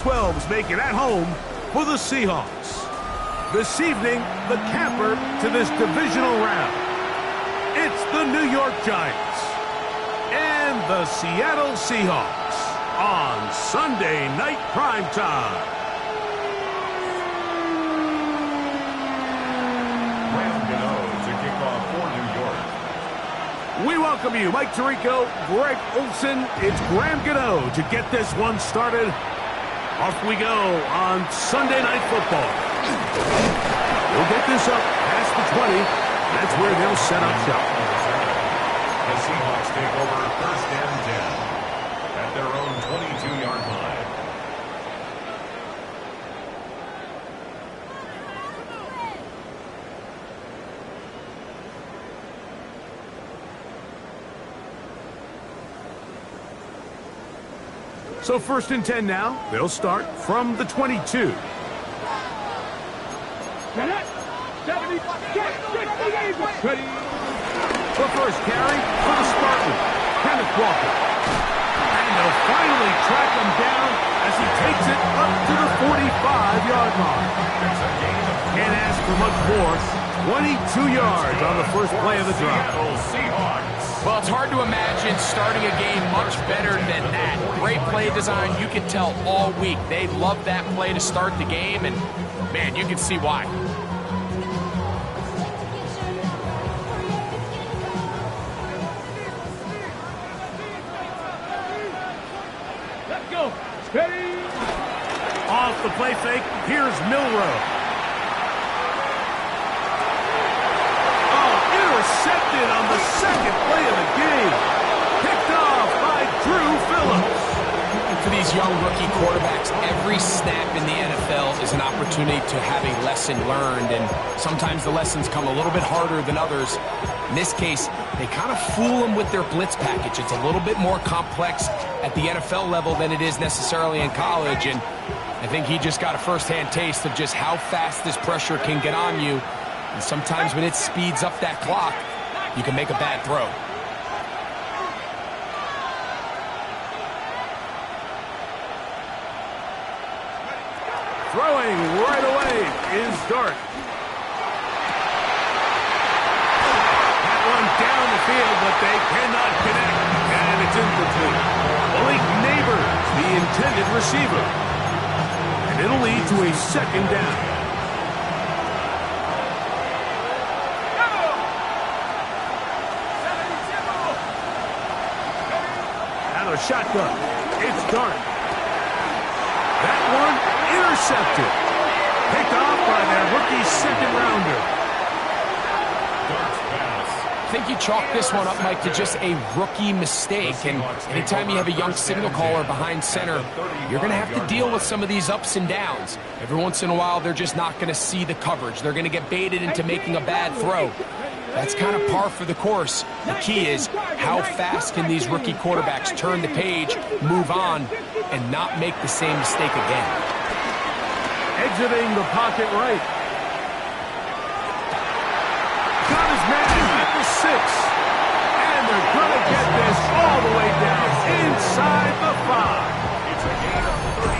12s make it at home for the Seahawks. This evening, the capper to this divisional round. It's the New York Giants and the Seattle Seahawks on Sunday Night Primetime. Graham Gano to kick off for New York. We welcome you, Mike Tirico, Greg Olsen. It's Graham Gano to get this one started. Off we go on Sunday Night Football. We'll get this up past the 20. That's where they'll set up shop. The Seahawks take over first and 10 at their own 22-yard line. So first and 10 now. They'll start from the 22. The first carry for the Spartan, Kenneth Walker. And they'll finally track him down as he takes it up to the 45-yard line. Can't ask for much more. 22 yards on the first play of the drive. Well, it's hard to imagine starting a game much better than that. Great play design. You can tell all week they love that play to start the game, and, man, you can see why. Let's go. Steady. Off the play fake, here's Milroe. Intercepted on the second play of the game. Picked off by Drew Phillips. For these young rookie quarterbacks, every snap in the NFL is an opportunity to have a lesson learned, and sometimes the lessons come a little bit harder than others. In this case, they kind of fool them with their blitz package. It's a little bit more complex at the NFL level than it is necessarily in college, and I think he just got a first-hand taste of just how fast this pressure can get on you. And sometimes when it speeds up that clock, you can make a bad throw. Throwing right away is Dart. That one down the field, but they cannot connect. And it's incomplete. Malik Neighbors, the intended receiver. And it'll lead to a second down. Shotgun. It's Dart. That one intercepted. Picked off by their rookie second rounder. Dart's pass. I think you chalk this one up, Mike, to just a rookie mistake. And anytime you have a young signal caller behind center, you're going to have to deal with some of these ups and downs. Every once in a while, they're just not going to see the coverage. They're going to get baited into making a bad throw. That's kind of par for the course. The key is how fast can these rookie quarterbacks turn the page, move on, and not make the same mistake again. Exiting the pocket right. Got his man at the 6. And they're going to get this all the way down inside the 5.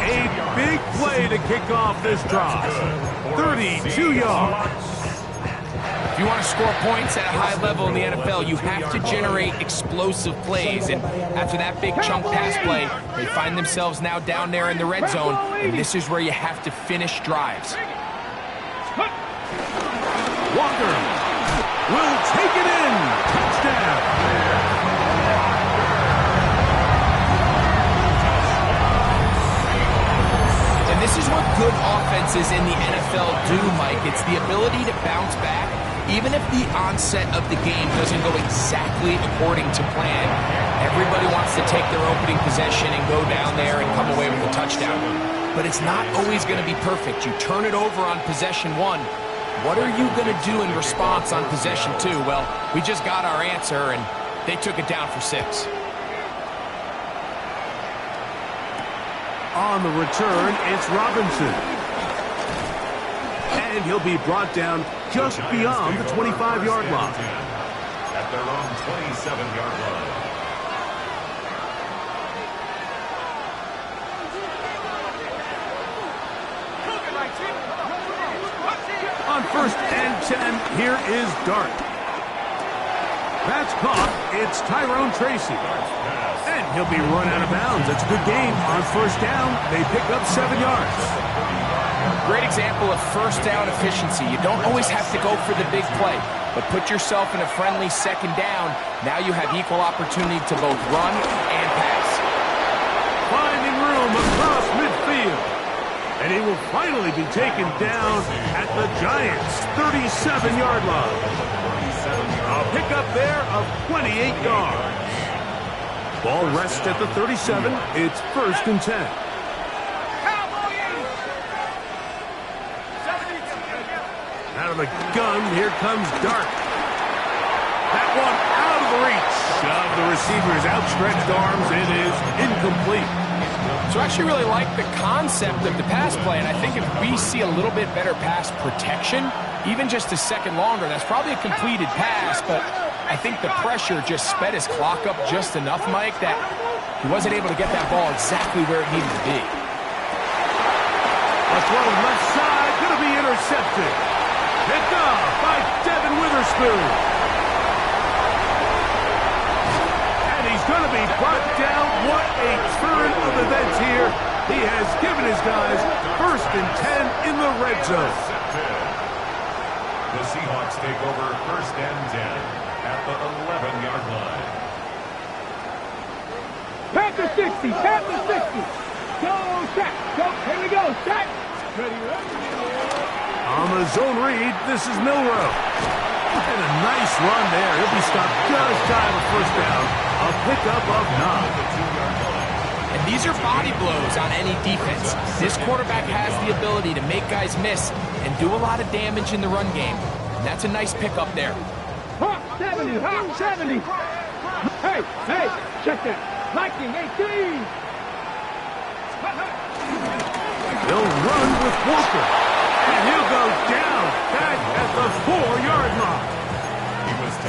A big play to kick off this drive. 32 yards. If you want to score points at a high level in the NFL, you have to generate explosive plays. And after that big chunk pass play, they find themselves now down there in the red zone, and this is where you have to finish drives. Walker will take it in. Touchdown. And this is what good offenses in the NFL do, Mike. It's the ability to bounce back. Even if the onset of the game doesn't go exactly according to plan, everybody wants to take their opening possession and go down there and come away with a touchdown. But it's not always going to be perfect. You turn it over on possession 1. What are you going to do in response on possession 2? Well, we just got our answer, and they took it down for 6. On the return, it's Robinson. And he'll be brought down just beyond the 25-yard line. At their own 27-yard line. On 1st and 10, here is Dart. That's caught. It's Tyrone Tracy. And he'll be run out of bounds. That's a good game. On 1st down, they pick up 7 yards. Great example of first down efficiency. You don't always have to go for the big play, but put yourself in a friendly 2nd down. Now you have equal opportunity to both run and pass. Finding room across midfield. And he will finally be taken down at the Giants' 37-yard line. A pickup there of 28 yards. Ball rests at the 37. It's 1st and 10. Out of the gun, here comes Dart. That one out of the reach of the receiver's outstretched arms. It is incomplete. So I actually really like the concept of the pass play, and I think if we see a little bit better pass protection, even just a second longer, that's probably a completed pass, but I think the pressure just sped his clock up just enough, Mike, that he wasn't able to get that ball exactly where it needed to be. A throw left side, going to be intercepted. Picked up by Devin Witherspoon. And he's going to be brought down. What a turn of events here. He has given his guys 1st and 10 in the red zone. The Seahawks take over 1st and 10 at the 11-yard line. Panther 60, Panther 60. Go, Shaq. Go, here we go, Shaq. Ready. On the zone read, this is Milroe. And a nice run there. He'll be stopped just shy of a 1st down. A pickup of 9. And these are body blows on any defense. This quarterback has the ability to make guys miss and do a lot of damage in the run game. And that's a nice pickup there. Hawk 70, Hawk 70. Hey, check that. Lightning 18. They'll run with Walker. And he'll go down back at the 4-yard line.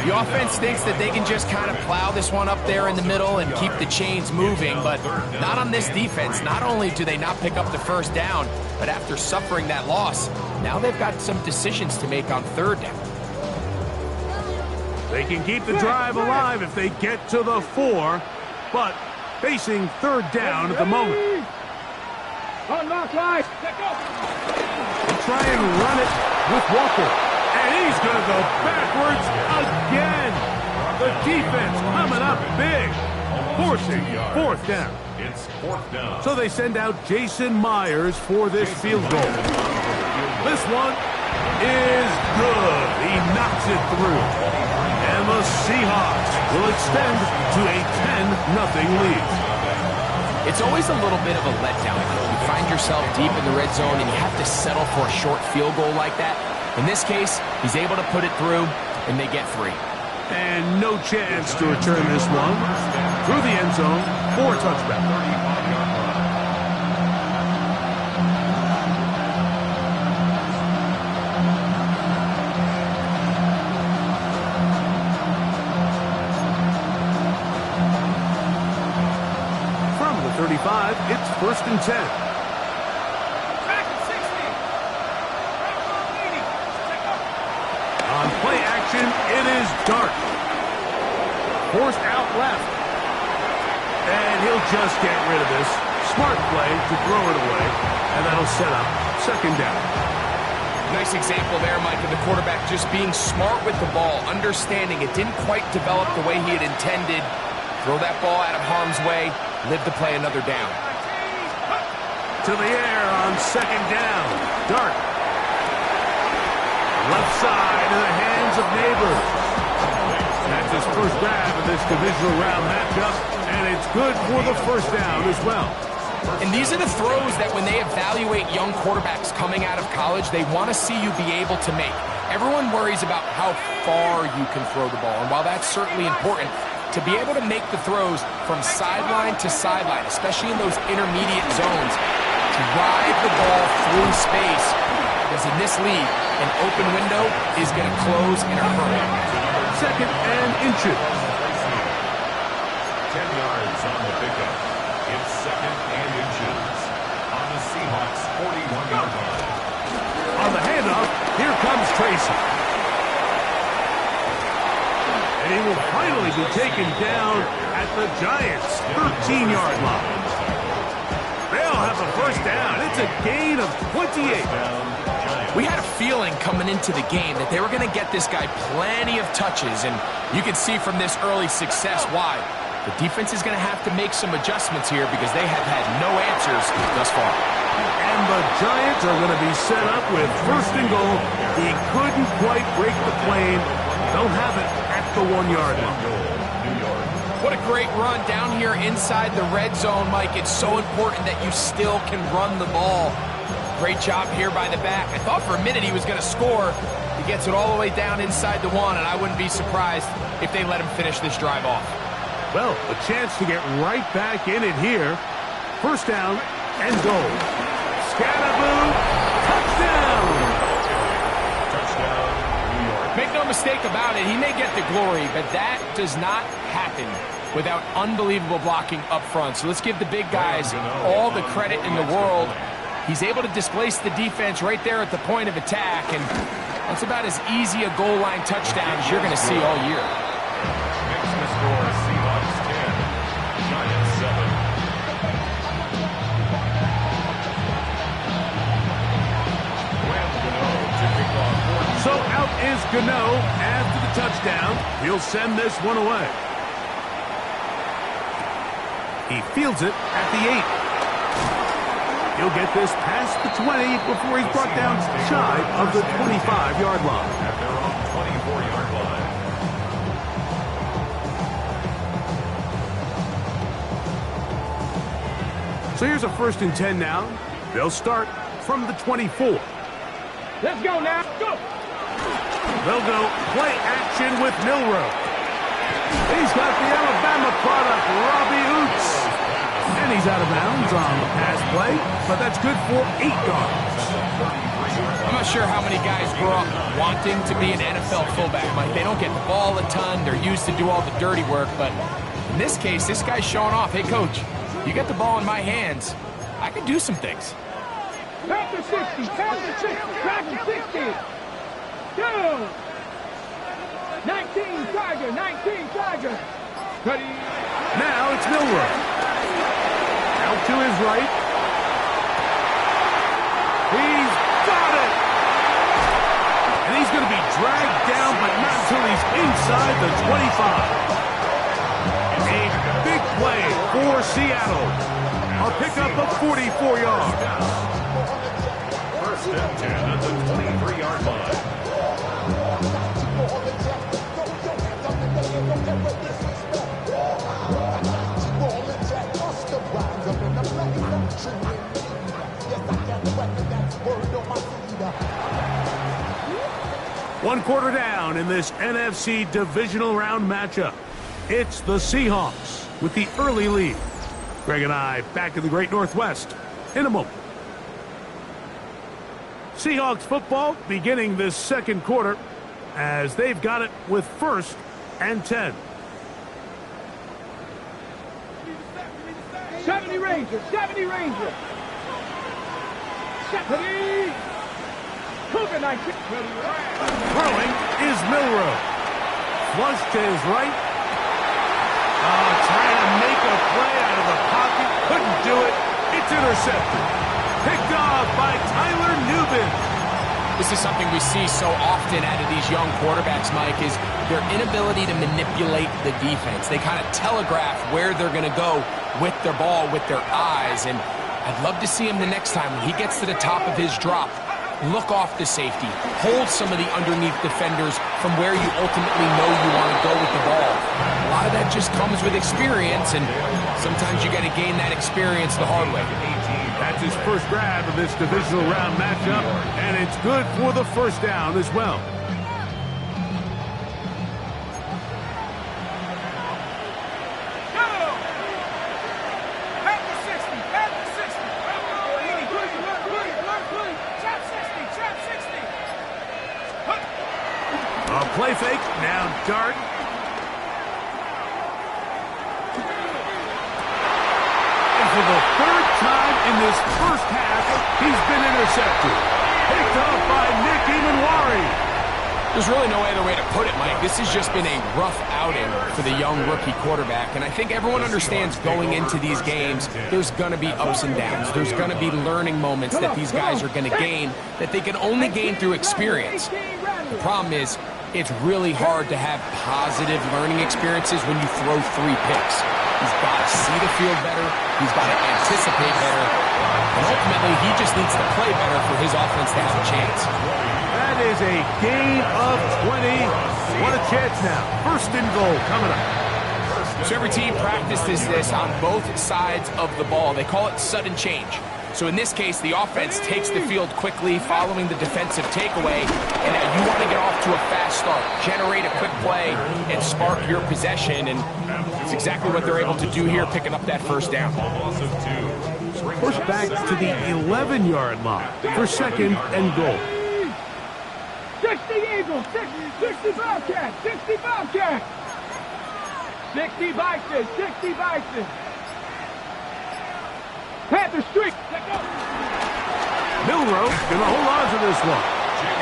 The offense thinks that they can just kind of plow this one up there in the middle and keep the chains moving, but not on this defense. Not only do they not pick up the 1st down, but after suffering that loss, now they've got some decisions to make on 3rd down. They can keep the drive alive if they get to the 4, but facing 3rd down at the moment. Unlock line. Try and run it with Walker. And he's going to go backwards again. The defense coming up big. Forcing 4th down. It's 4th down. So they send out Jason Myers for this field goal. This one is good. He knocks it through. And the Seahawks will extend to a 10-0 lead. It's always a little bit of a letdown. You find yourself deep in the red zone and you have to settle for a short field goal like that. In this case, he's able to put it through, and they get 3. And no chance to return this one. Through the end zone for a touchback. From the 35, it's 1st and 10. Back at 60. On play action, it is Dart. Forced out left. And he'll just get rid of this. Smart play to throw it away. And that'll set up 2nd down. Nice example there, Mike, of the quarterback just being smart with the ball, understanding it didn't quite develop the way he had intended. Throw that ball out of harm's way, live to play another down. To the air on 2nd down. Dart. Left side in the hands of Neighbors. That's his first grab of this divisional round matchup, and it's good for the 1st down as well. And these are the throws that when they evaluate young quarterbacks coming out of college, they want to see you be able to make. Everyone worries about how far you can throw the ball, and while that's certainly important, to be able to make the throws from sideline to sideline, especially in those intermediate zones, to ride the ball through space, because in this league, an open window is going to close in a hurry. 2nd and inches. 10 yards on the pickup. It's 2nd and inches on the Seahawks' 41-yard line. Tracy. And he will finally be taken down at the Giants' 13-yard line. They'll have a first down. It's a gain of 28. We had a feeling coming into the game that they were going to get this guy plenty of touches, and you can see from this early success why. The defense is going to have to make some adjustments here because they have had no answers thus far. And the Giants are going to be set up with first and goal. He couldn't quite break the plane. They'll have it at the 1-yard line. What a great run down here inside the red zone, Mike. It's so important that you still can run the ball. Great job here by the back. I thought for a minute he was going to score. He gets it all the way down inside the 1, and I wouldn't be surprised if they let him finish this drive off. Well, a chance to get right back in it here. First down and goal. Scatterboo, touchdown! Touchdown, New York. Make no mistake about it, he may get the glory, but that does not happen without unbelievable blocking up front. So let's give the big guys all the credit in the world. He's able to displace the defense right there at the point of attack, and that's about as easy a goal line touchdown as you're going to see all year. Makes the score Seahawks 10, Giants 7. So out is Gano after the touchdown. He'll send this one away. He fields it at the 8. He'll get this past the 20 before he's brought down shy of the 25-yard line. At their own 24-yard line. So here's a 1st and 10 now. They'll start from the 24. Let's go now. Go. They'll go play action with Milroe. He's got the Alabama product, Robbie Oots. And he's out of bounds on the pass play, but that's good for 8 yards. I'm not sure how many guys grow up wanting to be an NFL fullback, Mike. They don't get the ball a ton. They're used to do all the dirty work, but in this case, this guy's showing off. Hey, coach, you get the ball in my hands. I can do some things. Back to 60, back to 60, back to 60. Go. 19 Tiger, 19 Tiger. Ready. Now it's Milroe. Out to his right. He's got it! And he's going to be dragged down, but not until he's inside the 25. A big play for Seattle. A pickup of 44 yards. First and 10 at the 23-yard line. One quarter down in this NFC divisional round matchup. It's the Seahawks with the early lead. Greg and I back in the Great Northwest in a moment. Seahawks football beginning this second quarter as they've got it with 1st and 10. 70 Ranger, 70 Ranger. 70. Cougar 19. Throwing is Milroe. Flush to his right. Trying to make a play out of the pocket. Couldn't do it. It's intercepted. Picked off by Tyler Nubin. This is something we see so often out of these young quarterbacks, Mike, is their inability to manipulate the defense. They kind of telegraph where they're going to go with their ball, with their eyes, and I'd love to see him the next time when he gets to the top of his drop. Look off the safety. Hold some of the underneath defenders from where you ultimately know you want to go with the ball. A lot of that just comes with experience, and sometimes you got to gain that experience the hard way. That's his first grab of this divisional round matchup, and it's good for the first down as well. A play fake, now dart. And for the 3rd time in this first half, he's been intercepted. Picked up by Nick Emanwari. There's really no other way to put it, Mike. This has just been a rough outing for the young rookie quarterback, and I think everyone understands going into these games, there's going to be ups and downs. There's going to be learning moments that these guys are going to gain that they can only gain through experience. The problem is, it's really hard to have positive learning experiences when you throw 3 picks. He's got to see the field better. He's got to anticipate better. And ultimately, he just needs to play better for his offense to have a chance. That is a gain of 20. What a chance now. First and goal coming up. So every team practices this on both sides of the ball. They call it sudden change. So in this case, the offense takes the field quickly following the defensive takeaway, and now you want to get off to a fast start, generate a quick play, and spark your possession, and it's exactly what they're able to do here, picking up that first down. Push back to the 11-yard line for second and goal. 60 Eagles, 60 Bobcats, 60 Bobcats. 60 Bison, 60 Bison. Panther streak. Milroe gonna hold on to this one.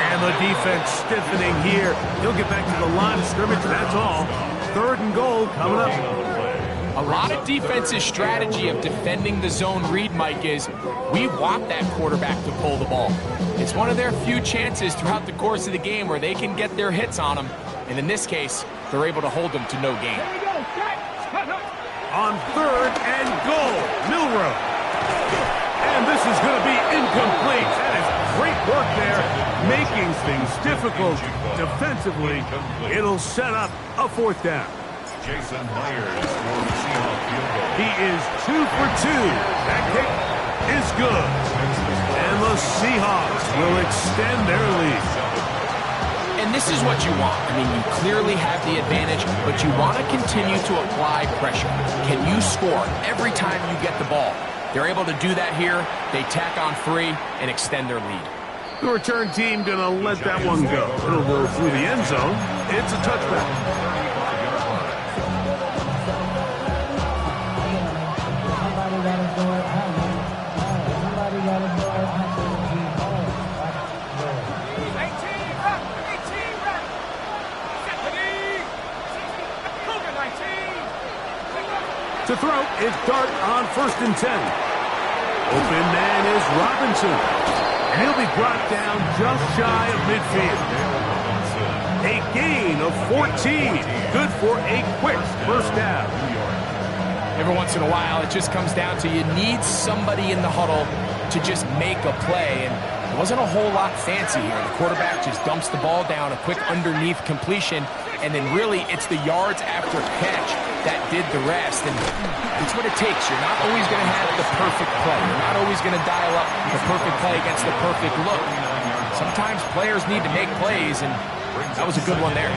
And the defense stiffening here. He'll get back to the line of scrimmage, that's all. Third and goal coming up. A lot of defense's strategy of defending the zone read, Mike, is we want that quarterback to pull the ball. It's one of their few chances throughout the course of the game where they can get their hits on them. And in this case, they're able to hold them to no gain. On third and goal, Milroe. And this is going to be incomplete. That is great work there, making things difficult defensively. It'll set up a fourth down. Jason Myers for the Seahawks field goal. He is 2 for 2. That kick is good. And the Seahawks will extend their lead. And this is what you want. I mean, you clearly have the advantage, but you want to continue to apply pressure. Can you score every time you get the ball? They're able to do that here. They tack on 3 and extend their lead. The return team going to let that one go. It'll go through the end zone. It's a touchback. To throw is Dart on first and 10. Open man is Robinson. And he'll be brought down just shy of midfield. A gain of 14. Good for a quick first down. Every once in a while, it just comes down to you need somebody in the huddle to just make a play. And it wasn't a whole lot fancy here. The quarterback just dumps the ball down, a quick underneath completion, and then really it's the yards after catch that did the rest. And it's what it takes. You're not always going to have the perfect play. You're not always going to dial up the perfect play against the perfect look. Sometimes players need to make plays, and that was a good one there.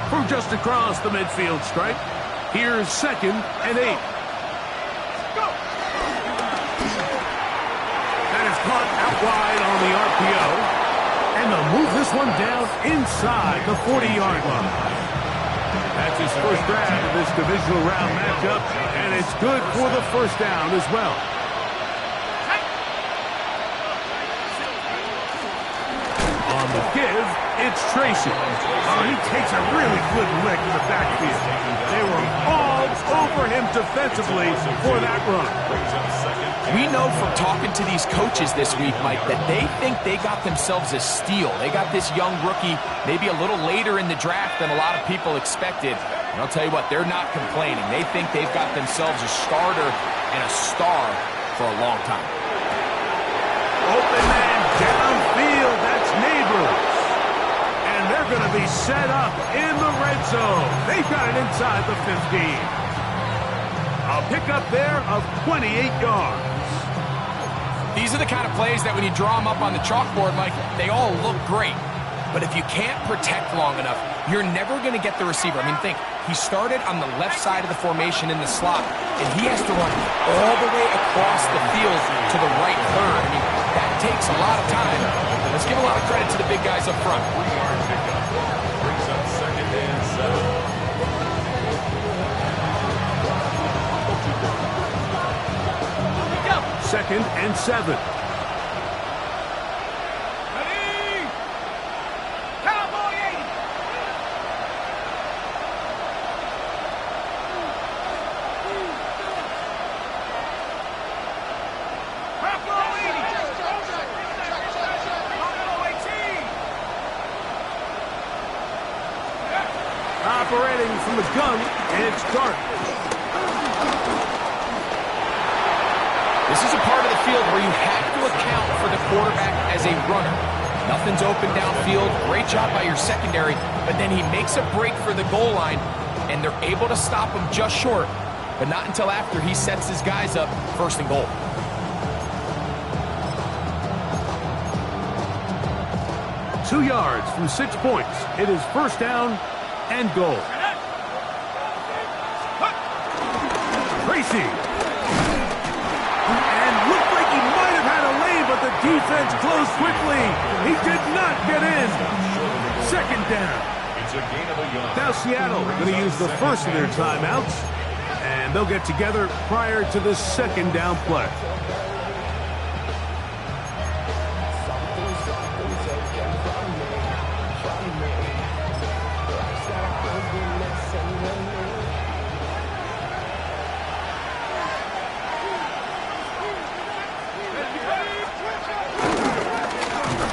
From just across the midfield stripe, here's second and 8. That is caught out wide on the RPO. And they'll move this one down inside the 40-yard line. That's his first grab of this divisional round matchup, and it's good for the first down as well. On the give, it's Tracy. Oh, he takes a really good lick in the backfield. They were all over him defensively for that run. We know from talking to these coaches this week, Mike, that they think they got themselves a steal. They got this young rookie maybe a little later in the draft than a lot of people expected. And I'll tell you what, they're not complaining. They think they've got themselves a starter and a star for a long time. Open man downfield, that's Neighbors. And they're going to be set up in the red zone. They've got it inside the 15. A pickup there of 28 yards. These are the kind of plays that when you draw them up on the chalkboard, Mike, they all look great. But if you can't protect long enough, you're never going to get the receiver. I mean, think, he started on the left side of the formation in the slot, and he has to run all the way across the field to the right third. I mean, that takes a lot of time. Let's give a lot of credit to the big guys up front. 3-yard pickup. Brings up second and 7. 2nd and 7. Ready? Cowboy 80. Buffalo 80. Buffalo 18. Operating from the gun, it's Dart. This is a part of the field where you have to account for the quarterback as a runner. Nothing's open downfield. Great job by your secondary, but then he makes a break for the goal line, and they're able to stop him just short, but not until after he sets his guys up 1st and goal. Two yards from 6 points. It is 1st down and goal. Tracy. And looked like he might have had a lane, but the defense closed quickly. He did not get in. 2nd down. It's a gain of a yard. Now Seattle going to use the first of their timeouts, and they'll get together prior to the 2nd down play.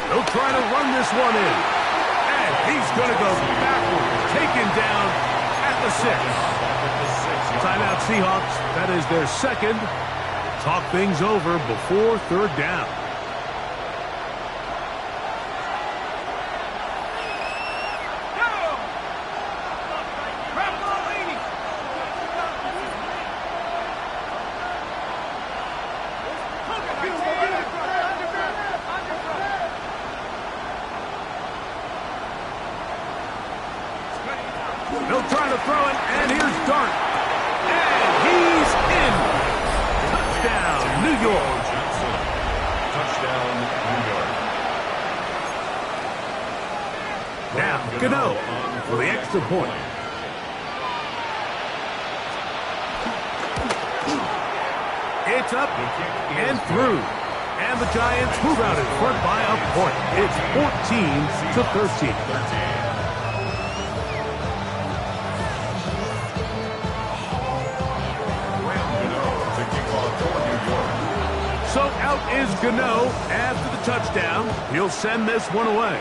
They'll try to run this one in. And he's going to go backward, taken down at the 6. Timeout Seahawks. That is their 2nd. Talk things over before 3rd down. They'll try to throw it, and here's Dart. And he's in. Touchdown, New York. Touchdown, New York. Now, Gano for the extra point. It's up and through. And the Giants move out in front by a point. It's 14-13. So out is Gano after the touchdown. He'll send this one away.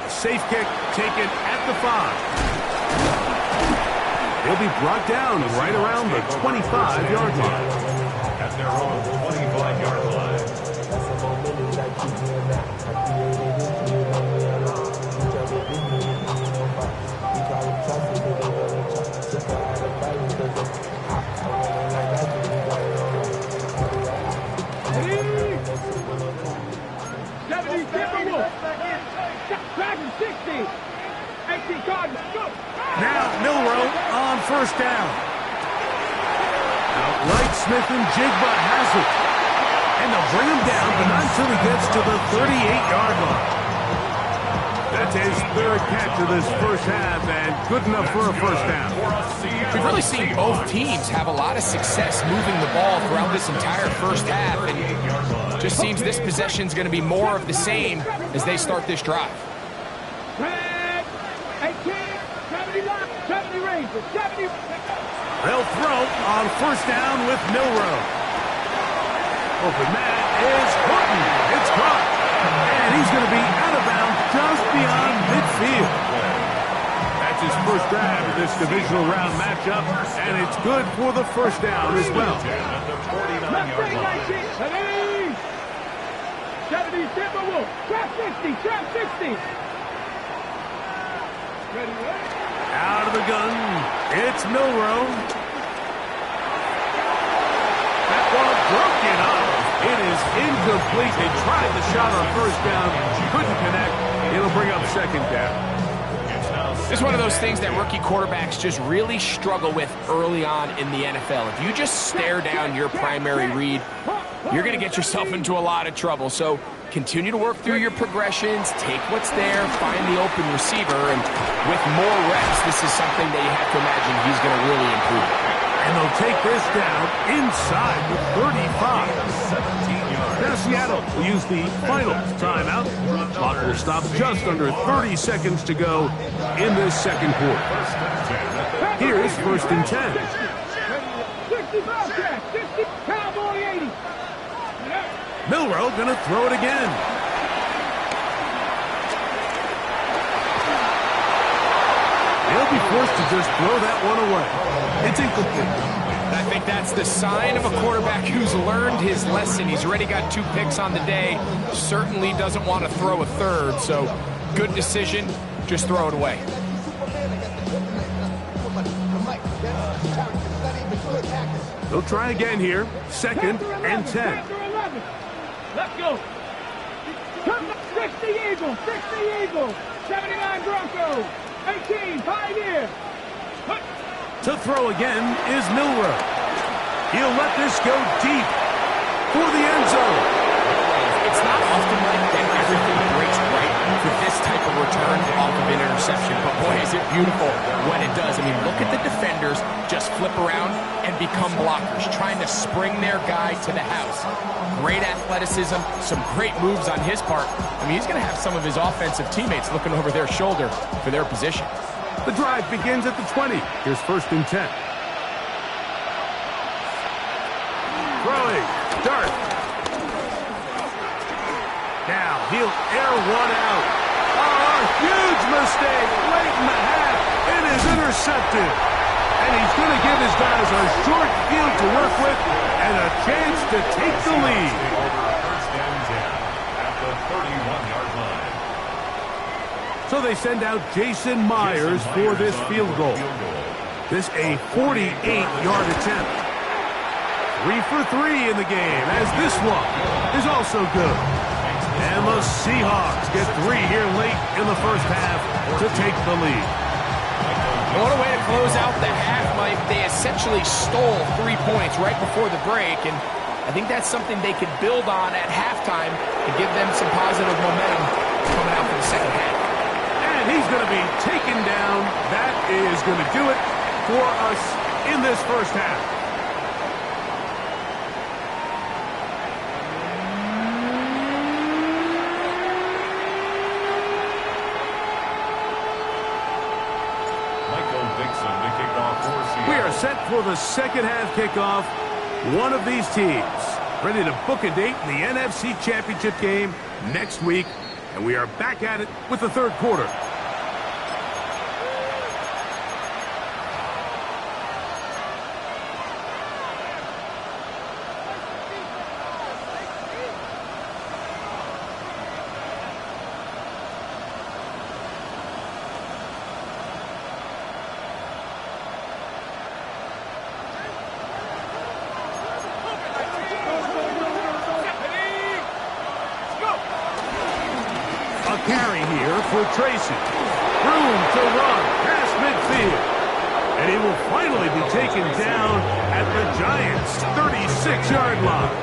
A safe kick taken at the 5. He'll be brought down right around the 25-yard line. At their own 25-yard line. Now Milroe on 1st down. Outright Smith and Jigba has it. And they'll bring him down, but not until he gets to the 38-yard line. That's his 3rd catch of this 1st half, and good enough for a 1st down. We've really seen both teams have a lot of success moving the ball throughout this entire 1st half, and just seems this possession is going to be more of the same as they start this drive. They'll throw on 1st down with Milroe. Open man is Horton. It's caught. And he's going to be out of bounds just beyond midfield. That's his 1st grab of this divisional round matchup, and it's good for the 1st down as well. At the 49-yard line. 70, Timberwolves. Trap 60, trap 60. Ready, ready. Out of the gun, it's Milroe. That ball broken up. It is incomplete. They tried the shot on 1st down, couldn't connect. It'll bring up 2nd down. This is one of those things that rookie quarterbacks just really struggle with early on in the NFL. If you just stare down your primary read, you're going to get yourself into a lot of trouble. So continue to work through your progressions, take what's there, find the open receiver, and with more reps, this is something that you have to imagine he's going to really improve. And they'll take this down inside the 35. 17 yards. Now Seattle will use the final timeout. Clock will stop just under 30 seconds to go in this second quarter. Here's first and 10. 65 Jack, 60, Cowboy 80. Milroe going to throw it again. They'll be forced to just throw that one away. It's incomplete. I think that's the sign of a quarterback who's learned his lesson. He's already got 2 picks on the day. Certainly doesn't want to throw a third. So good decision. Just throw it away. They'll try again here. Second and 10. Let's go. 60 Eagles, 60 Eagles, 79 Broncos, 18 Pioneers. To throw again is Milroe. He'll let this go deep for the end zone. It's not often like that everything breaks right for this type of return off of an interception. But boy, is it beautiful when it does. I mean, look at the defenders just flip around and become blockers, trying to spring their guy to the house. Great athleticism, some great moves on his part. I mean, he's going to have some of his offensive teammates looking over their shoulder for their position. The drive begins at the 20. Here's first and 10. Throwing. Dart. Now he'll air one out. Oh, a huge mistake late in the half. It is intercepted. And he's going to give his guys a short field to work with and a chance to take the lead. First and 10 at the 31-yard line. So they send out Jason Myers for this field goal. This a 48-yard attempt. 3 for 3 in the game, as this one is also good. And the Seahawks get 3 here late in the first half to take the lead. What a way to close out the half, Mike. They essentially stole 3 points right before the break, and I think that's something they could build on at halftime to give them some positive momentum coming out for the second half. And he's going to be taken down. That is going to do it for us in this first half. We are set for the second half kickoff. One of these teams ready to book a date in the NFC Championship game next week. And we are back at it with the third quarter. Carry here for Tracy. Room to run past midfield. And he will finally be taken down at the Giants' 36-yard line.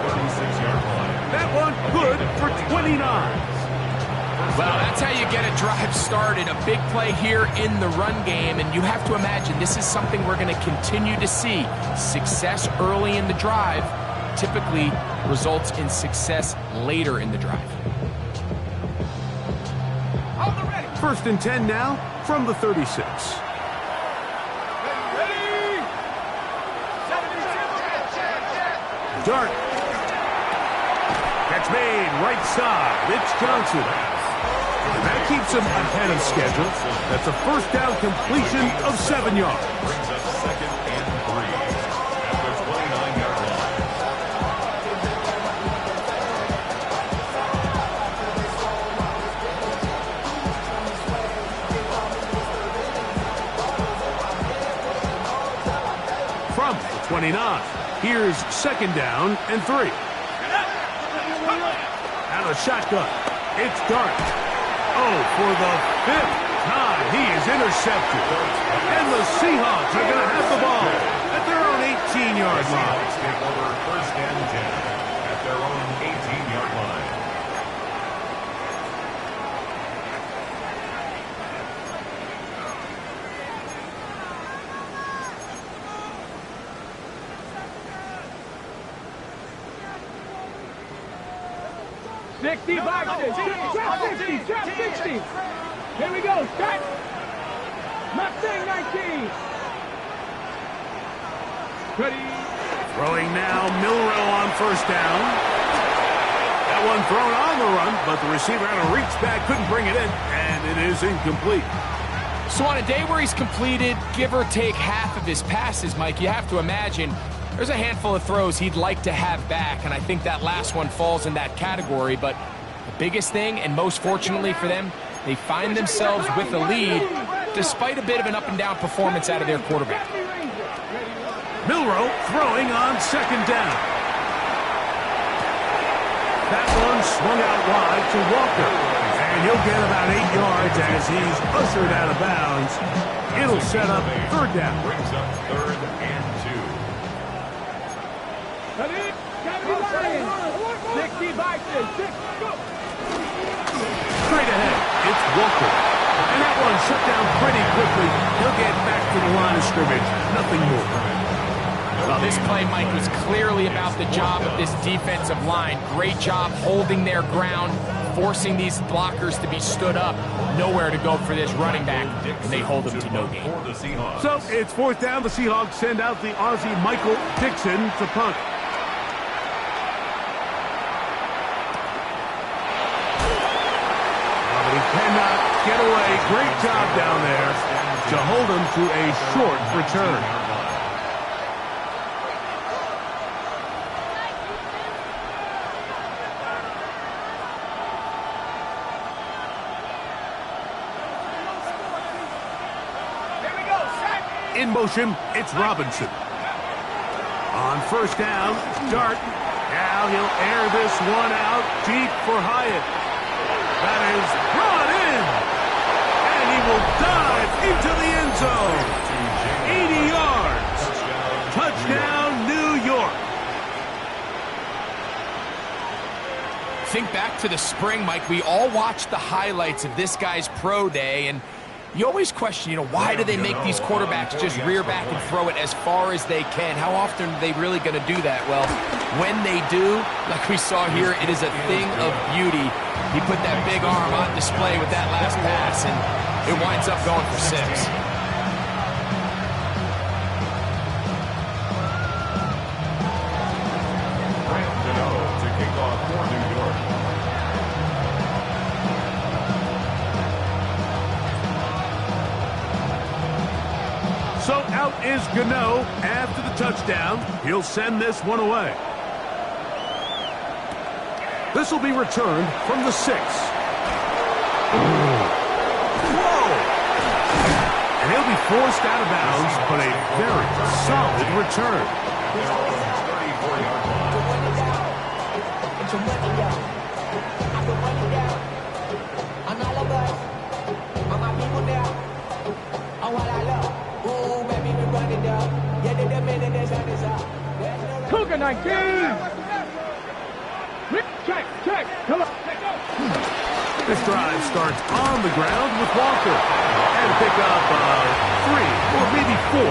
That one good for 29. Well, that's how you get a drive started. A big play here in the run game. And you have to imagine this is something we're going to continue to see. Success early in the drive typically results in success later in the drive. First and 10 now from the 36. Dart. Catch made right side. It's Johnson. And that keeps him ahead of schedule. That's a first down completion of 7 yards. Brings up second and 3 at the 29-yard line. From the 29. Here's second down and 3. Out of shotgun. It's Dart. Oh, for the 5th time, he is intercepted. And the Seahawks are going to have the ball at their own 18-yard line. Seahawks take over first and 10 at their own 18-yard line. 60 boxes. Trap 60. Trap 60. Here we go. Set. Mustang 19. Ready. Throwing now, Milroe on first down. That one thrown on the run, but the receiver had to reach back, couldn't bring it in, and it is incomplete. So on a day where he's completed, give or take half of his passes, Mike, you have to imagine there's a handful of throws he'd like to have back, and I think that last one falls in that category. But the biggest thing, and most fortunately for them, they find themselves with a lead despite a bit of an up-and-down performance out of their quarterback. Milroe throwing on second down. That one swung out wide to Walker. And he'll get about 8 yards as he's ushered out of bounds. It'll set up third down. Brings up 3rd and 2. 60 boxes. 6, go. Straight ahead, it's Walker. And that one shut down pretty quickly. He'll get back to the line of scrimmage. Nothing more. Well, this play, Mike, was clearly about the job of this defensive line. Great job holding their ground, forcing these blockers to be stood up. Nowhere to go for this running back, and they hold him to no gain. So it's fourth down. The Seahawks send out the Aussie Michael Dixon to punt. But he cannot get away. Great job down there to hold him to a short return. In motion, it's Robinson. On first down, Dart. Now he'll air this one out deep for Hyatt. That is brought in. And he will dive into the end zone. 80 yards. Touchdown, New York. Think back to the spring, Mike. We all watched the highlights of this guy's pro day, and you always question, why do they make these quarterbacks just rear back and throw it as far as they can? How often are they really going to do that? Well, when they do, like we saw here, it is a thing of beauty. He put that big arm on display with that last pass, and it winds up going for 6. To kick off for New York. So out is Gano after the touchdown. He'll send this one away. This will be returned from the 6. Whoa! And he'll be forced out of bounds, but a very solid return. 34-yard line. Cougar 19. Check. Come on. This drive starts on the ground with Walker. And pick up 3 or maybe 4.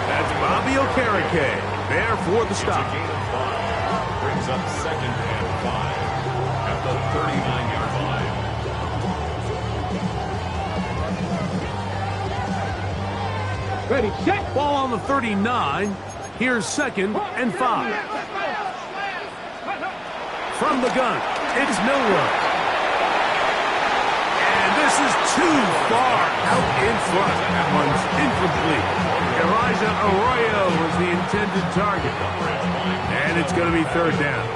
That's Bobby Okereke there for the stop. Gain of 5. Brings up 2nd and 5 at the 39-yard line. Ready, set. Ball on the 39. Here's 2nd and 5. From the gun, it's Milroe. And this is too far out in front. That one's incomplete. Elijah Arroyo was the intended target. And it's going to be 3rd down.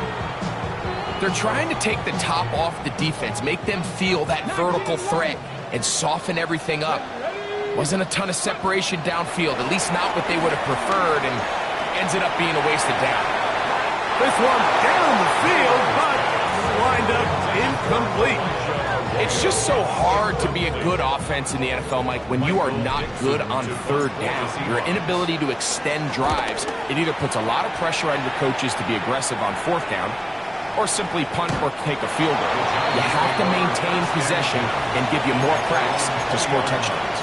They're trying to take the top off the defense, make them feel that vertical threat, and soften everything up. Wasn't a ton of separation downfield, at least not what they would have preferred, and ended up being a wasted down. This one down the field, but lined up incomplete. It's just so hard to be a good offense in the NFL, Mike, when you are not good on 3rd down. Your inability to extend drives, it either puts a lot of pressure on your coaches to be aggressive on 4th down, or simply punt or take a field goal. You have to maintain possession and give you more cracks to score touchdowns.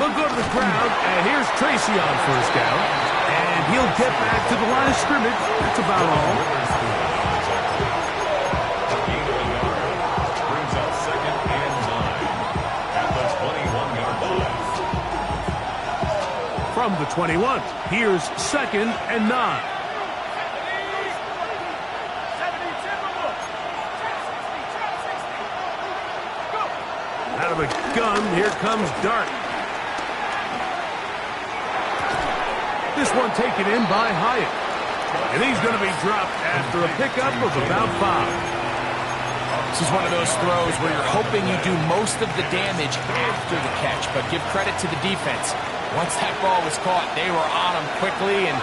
They'll go to the ground, and here's Tracy on first down. And he'll get back to the line of scrimmage. That's about all. Brings up 2nd and 9 at the 21-yard line. From the 21, here's 2nd and 9. Out of the gun, here comes Dart. This one taken in by Hyatt. And he's going to be dropped after a pickup of about 5. This is one of those throws where you're hoping you do most of the damage after the catch, but give credit to the defense. Once that ball was caught, they were on him quickly, and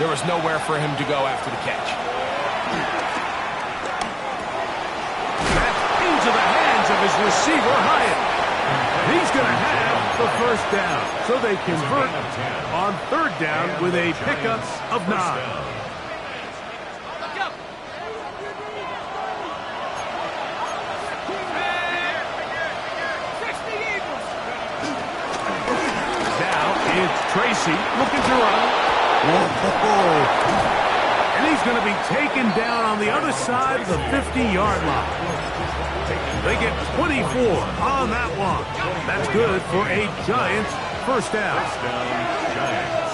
there was nowhere for him to go after the catch. That's into the hands of his receiver, Hyatt. He's going to have the first down, so they convert on 3rd down with a pickup of 9. It's Tracy looking to run. Whoa. And he's going to be taken down on the other side of the 50-yard line. They get 24 on that one. That's good for a Giants first down. Giants.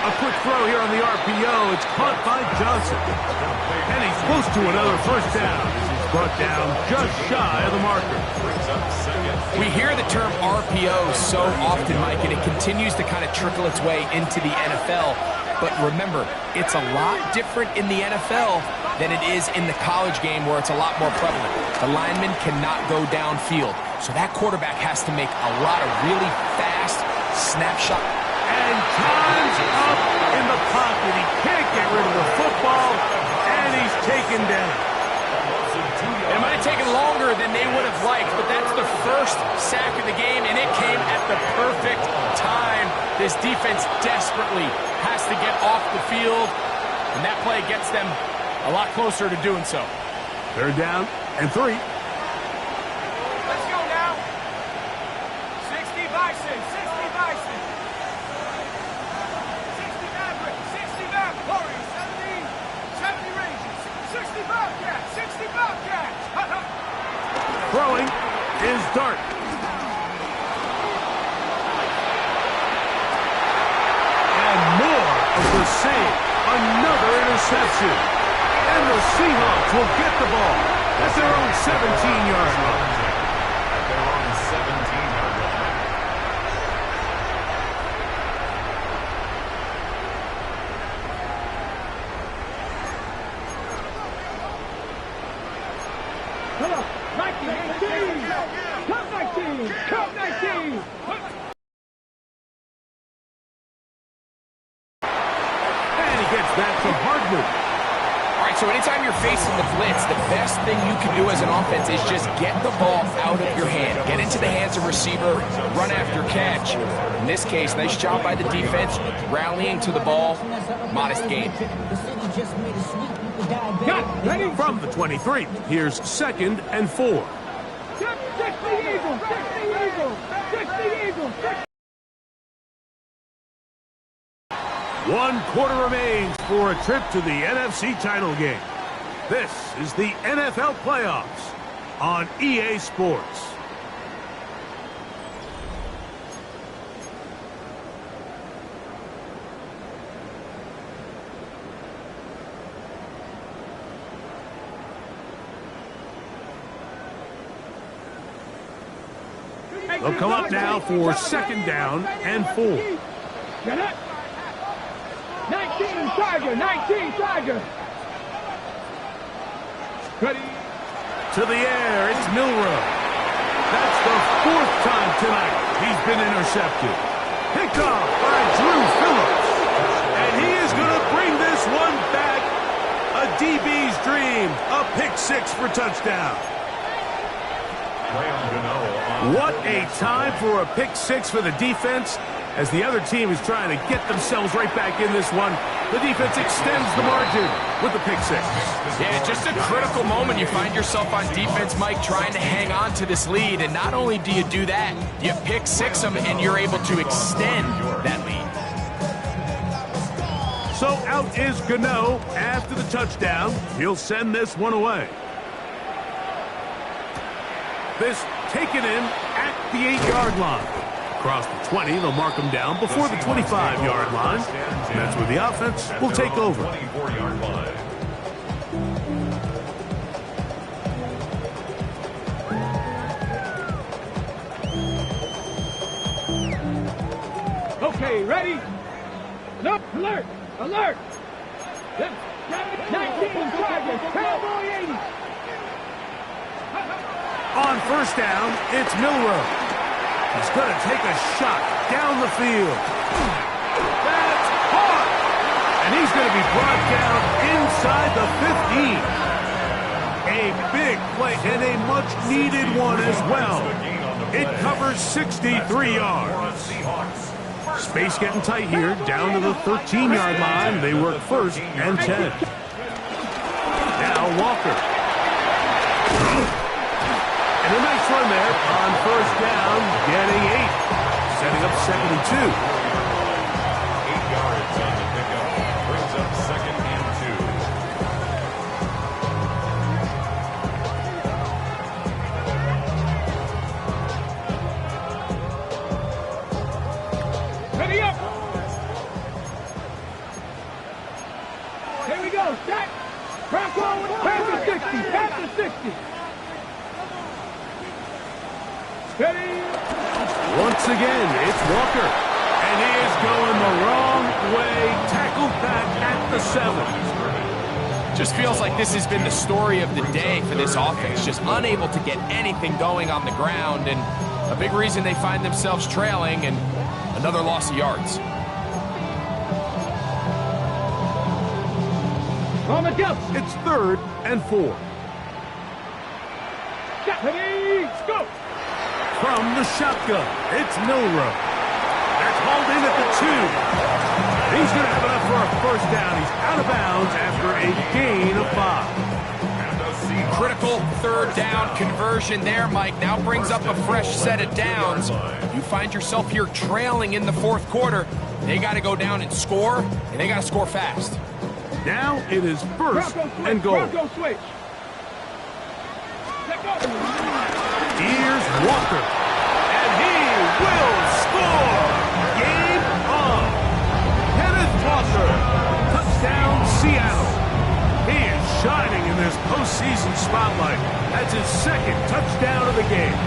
A quick throw here on the RPO. It's caught by Johnson. And he's close to another first down. Brought down just shy of the marker. We hear the term RPO so often, Mike, and it continues to kind of trickle its way into the NFL. But remember, it's a lot different in the NFL than it is in the college game where it's a lot more prevalent. The lineman cannot go downfield. So that quarterback has to make a lot of really fast snapshot. And time's up in the pocket. He can't get rid of the football, and he's taken down. It might have taken longer than they would have liked, but that's the first sack of the game, and it came at the perfect time. This defense desperately has to get off the field, and that play gets them a lot closer to doing so. 3rd down and 3. Let's go now. 60 Bison, 60 Bison. 60 Maverick, 60 Maverick, Warriors, 70 Rangers, 60 Bobcats, 60 Bobcats. Throwing is Dart. And more of the same. Another interception. And the Seahawks will get the ball at their own 17-yard line. At their own 17-yard line. Come on, 19, come 19, come 19. And he gets that to Hardman. All right, so anytime you're facing the blitz, the best thing you can do as an offense is just get the ball out of your hand. Get into the hands of receiver, run after catch. In this case, nice job by the defense, rallying to the ball. Modest gain. Ready? From the 23, here's 2nd and 4. 60 Eagles, 60 Eagles, 60 Eagles, 60. 1 quarter remains for a trip to the NFC title game. This is the NFL playoffs on EA Sports. They'll come up now for 2nd down and 4. Get it? 19 Tiger, 19 Tiger. Ready? To the air, it's Milroe. That's the 4th time tonight he's been intercepted. Picked off by Drew Phillips. And he is going to bring this one back. A DB's dream. A pick-6 for touchdown. What a time for a pick-6 for the defense as the other team is trying to get themselves right back in this one. The defense extends the margin with the pick six. Yeah, just a critical moment. You find yourself on defense, Mike, trying to hang on to this lead. And not only do you do that, you pick six them, and you're able to extend that lead. So out is Gano after the touchdown. He'll send this one away. This taken in at the 8-yard line. Across the 20, they'll mark him down before the 25-yard line. And that's where the offense will take over. 24-yard line. Okay, ready? Look, alert! Alert! 19 targets, Cowboy 80! On first down, it's Milroe. He's going to take a shot down the field. That's hard! And he's going to be brought down inside the 15. A big play and a much-needed one as well. It covers 63 yards. Space getting tight here, down to the 13-yard line. They work first and 10. Now Walker. And a nice run there on first down, getting 8. Setting up 2nd and 2. 8 yards on the pickup. Brings up 2nd and 2. Ready up! Here we go, set! Crack on with Panther 60, Panther 60! Ready? Once again, it's Walker. And he is going the wrong way. Tackled back at the 7. Just feels like this has been the story of the day for this offense. Just unable to get anything going on the ground. And a big reason they find themselves trailing and another loss of yards. On the jump. It's 3rd and 4. Ready? Go! From the shotgun, it's Milroe. That's hauled in at the 2. He's going to have enough for a first down. He's out of bounds after a gain of 5. Critical 3rd down conversion there, Mike. Now brings up a fresh set of downs. You find yourself here trailing in the 4th quarter. They got to go down and score, and they got to score fast. Now it is 1st and goal. Bronco switch. Let go. Here's Walker, and he will score! Game on! Kenneth Walker, touchdown Seattle. He is shining in this postseason spotlight. That's his 2nd touchdown of the game.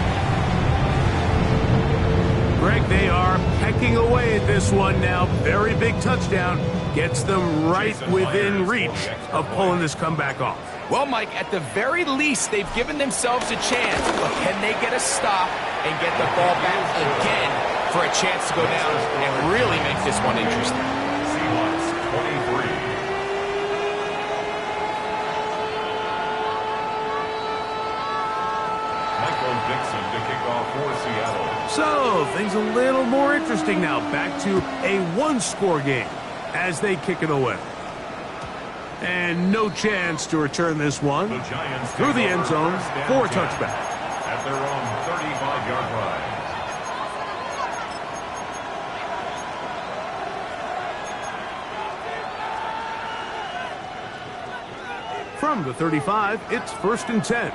Greg, they are pecking away at this one now. Very big touchdown. Gets them right within reach of pulling this comeback off. Well, Mike, at the very least, they've given themselves a chance. But can they get a stop and get the ball back again for a chance to go down and really make this one interesting? Seahawks 23. Michael Dixon to kick off for Seattle. So, things a little more interesting now. Back to a one-score game as they kick it away. And no chance to return this one The Giants through the end zone for a touchdown touchback. at their own 35-yard line. From the 35, it's 1st and 10.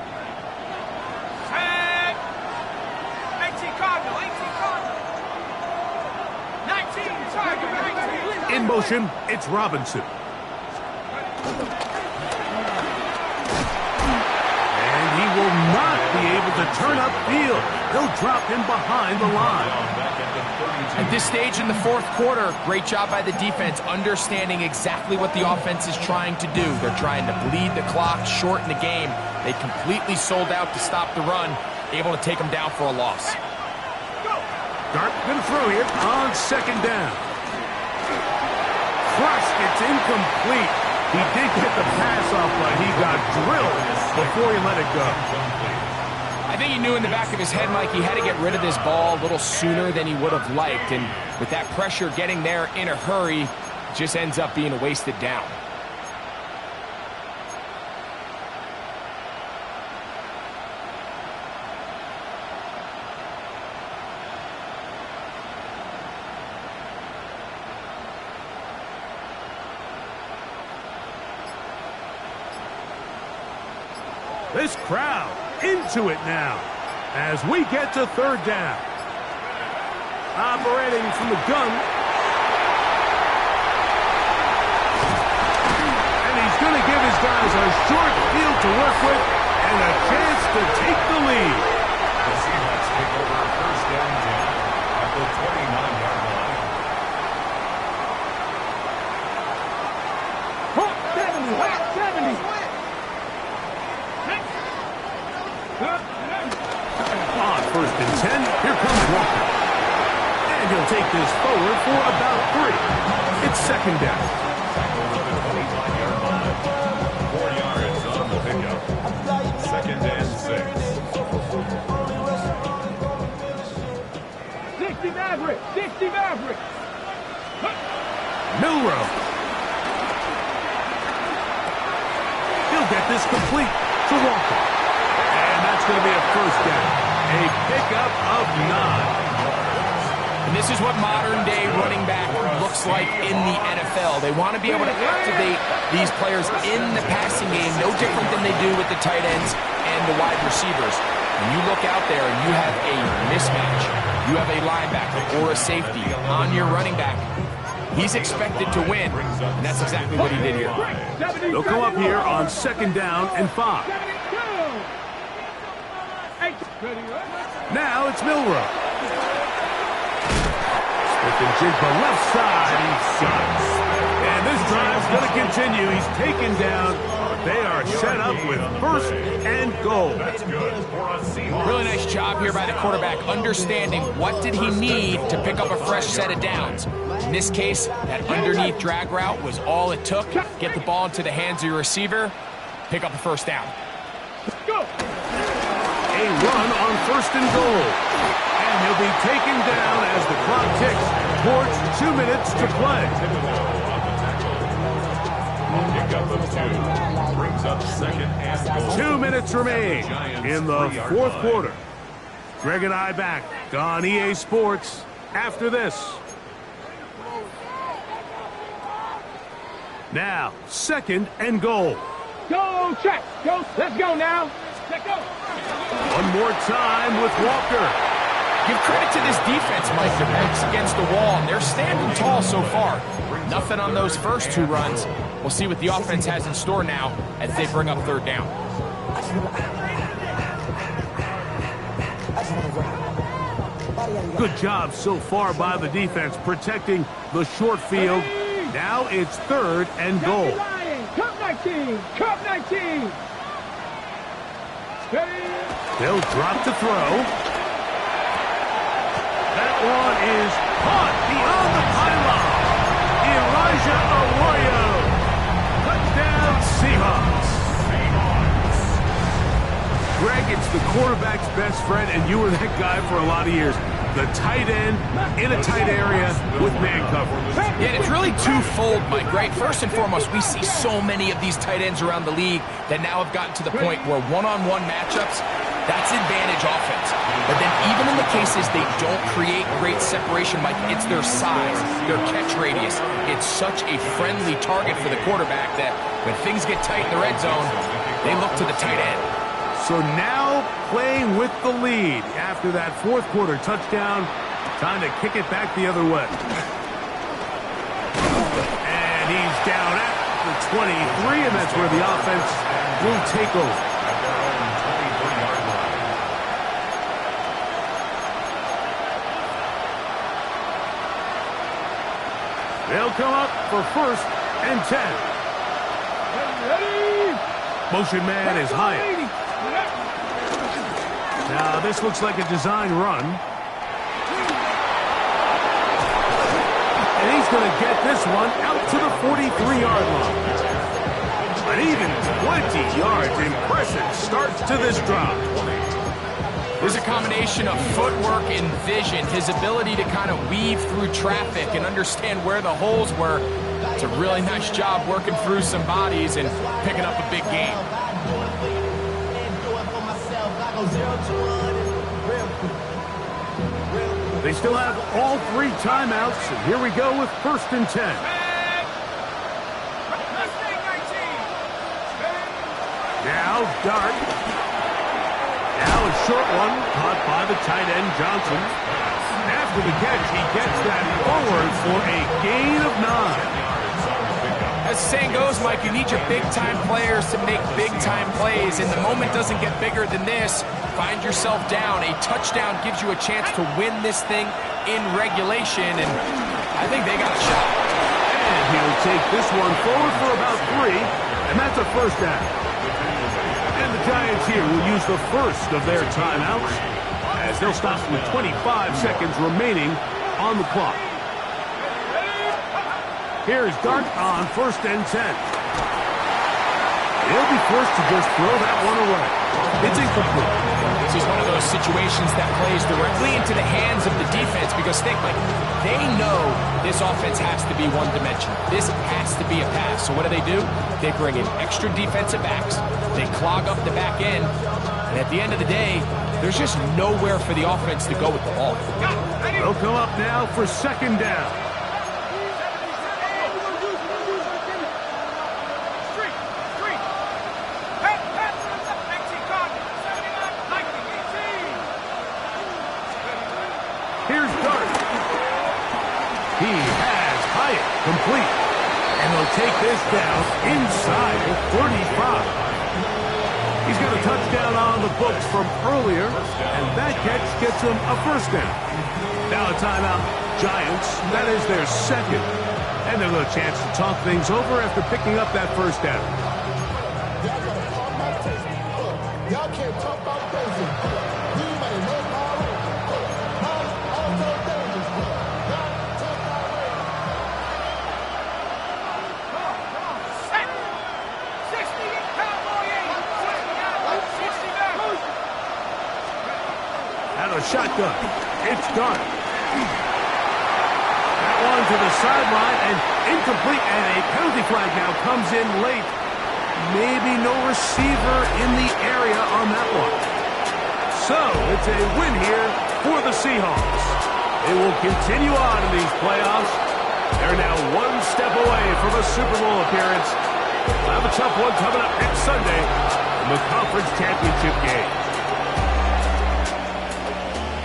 18 Cardinal, 18 Cardinal. 19 Tiger, 19. In motion, it's Robinson. And he will not be able to turn upfield. They'll drop him behind the line. At this stage in the 4th quarter, great job by the defense, understanding exactly what the offense is trying to do. They're trying to bleed the clock, shorten the game. They completely sold out to stop the run, able to take them down for a loss. Dart going to throw here on 2nd down. Crushed, it's incomplete. He did get the pass off, but he got drilled before he let it go. I think he knew in the back of his head, Mike, he had to get rid of this ball a little sooner than he would have liked. And with that pressure getting there in a hurry, Just ends up being a wasted down. This crowd into it now as we get to third down. Operating from the gun. And he's going to give his guys a short field to work with and a chance to take the lead. The Seahawks take over first down 10 at the 29-yard line. 70. On first and 10, here comes Walker. And he'll take this forward for about 3. It's second down. Over the 25-yard line. 4 yards on the pickup. Second and 6. 60 Maverick. Milrow. He'll get this complete to Walker. And that's going to be a first down. A pickup of 9. And this is what modern-day running back looks like in the NFL. They want to be able to activate these players in the passing game, no different than they do with the tight ends and the wide receivers. When you look out there and you have a mismatch, you have a linebacker or a safety on your running back, he's expected to win, and that's exactly what he did here. They'll come up here on second down and 5. Now it's Milrow. Smith and Jigba left side. He's got it. And this drive's going to continue. He's taken down. They are set up with first and goal. That's good for a Seahawks. Really nice job here by the quarterback, understanding what did he need to pick up a fresh set of downs. In this case, that underneath drag route was all it took. Get the ball into the hands of your receiver, pick up a first down. A run on first and goal. And he'll be taken down as the clock ticks towards 2 minutes to play. Pickup of 2. Brings up second and goal. 2 minutes remain in the fourth quarter. Greg and I back on EA Sports after this. Now, second and goal. Go, check. Go. Let's go now. Let's go. One more time with Walker. Give credit to this defense, Mike. Their backs against the wall, and they're standing tall so far. Nothing on those first 2 runs. We'll see what the offense has in store now as they bring up third down. Good job so far by the defense protecting the short field. Now it's third and goal. Cup 19. Cup 19. They'll drop to throw. That one is caught beyond the pylon. Elijah Arroyo. Touchdown Seahawks. Greg, it's the quarterback's best friend, and you were that guy for a lot of years. The tight end in a tight area with man coverage. Yeah, and it's really twofold, Mike, right? First and foremost, we see so many of these tight ends around the league that now have gotten to the point where one-on-one matchups, that's advantage offense. But then even in the cases they don't create great separation, Mike, it's their size, their catch radius. It's such a friendly target for the quarterback that when things get tight in the red zone, they look to the tight end. So now playing with the lead after that fourth quarter touchdown. Time to kick it back the other way. And he's down at the 23, and that's where the offense will take over. At their own 23-yard line. They'll come up for first and 10. Ready? Motion man is Hyatt. Now this looks like a design run. And he's going to get this one out to the 43-yard line. An even 20 yards. Impressive start to this drive. There's a combination of footwork and vision, his ability to kind of weave through traffic and understand where the holes were. It's a really nice job working through some bodies and picking up a big game. They still have all 3 timeouts, and here we go with 1st and 10. Now Dart. Now a short one, caught by the tight end Johnson. After the catch, he gets that forward for a gain of 9. As the saying goes, Mike, you need your big-time players to make big-time plays, and the moment doesn't get bigger than this. Find yourself down. A touchdown gives you a chance to win this thing in regulation, and I think they got a shot. And he'll take this one forward for about 3, and that's a first down. And the Giants here will use the first of their timeouts, as they'll stop with 25 seconds remaining on the clock. Here's Dart on 1st and 10. He'll be forced to just throw that one away. It's incomplete. This is one of those situations that plays directly into the hands of the defense, because think, like, they know this offense has to be one-dimensional. This has to be a pass. So what do? They bring in extra defensive backs. They clog up the back end. And at the end of the day, there's just nowhere for the offense to go with the ball. They'll come up now for 2nd down. Here's Dart. He has Hyatt complete. And they'll take this down inside the 35. He's got a touchdown on the books from earlier, and that catch gets him a first down. Now a timeout. Giants, that is their 2nd. And they'll have a chance to talk things over after picking up that first down. Y'all can't talk about basic. You may know a shotgun. It's Dart. That one to the sideline and incomplete, and a penalty flag now comes in late. Maybe no receiver in the area on that one. So it's a win here for the Seahawks. They will continue on in these playoffs. They're now one step away from a Super Bowl appearance. We'll have a tough one coming up next Sunday in the conference championship game.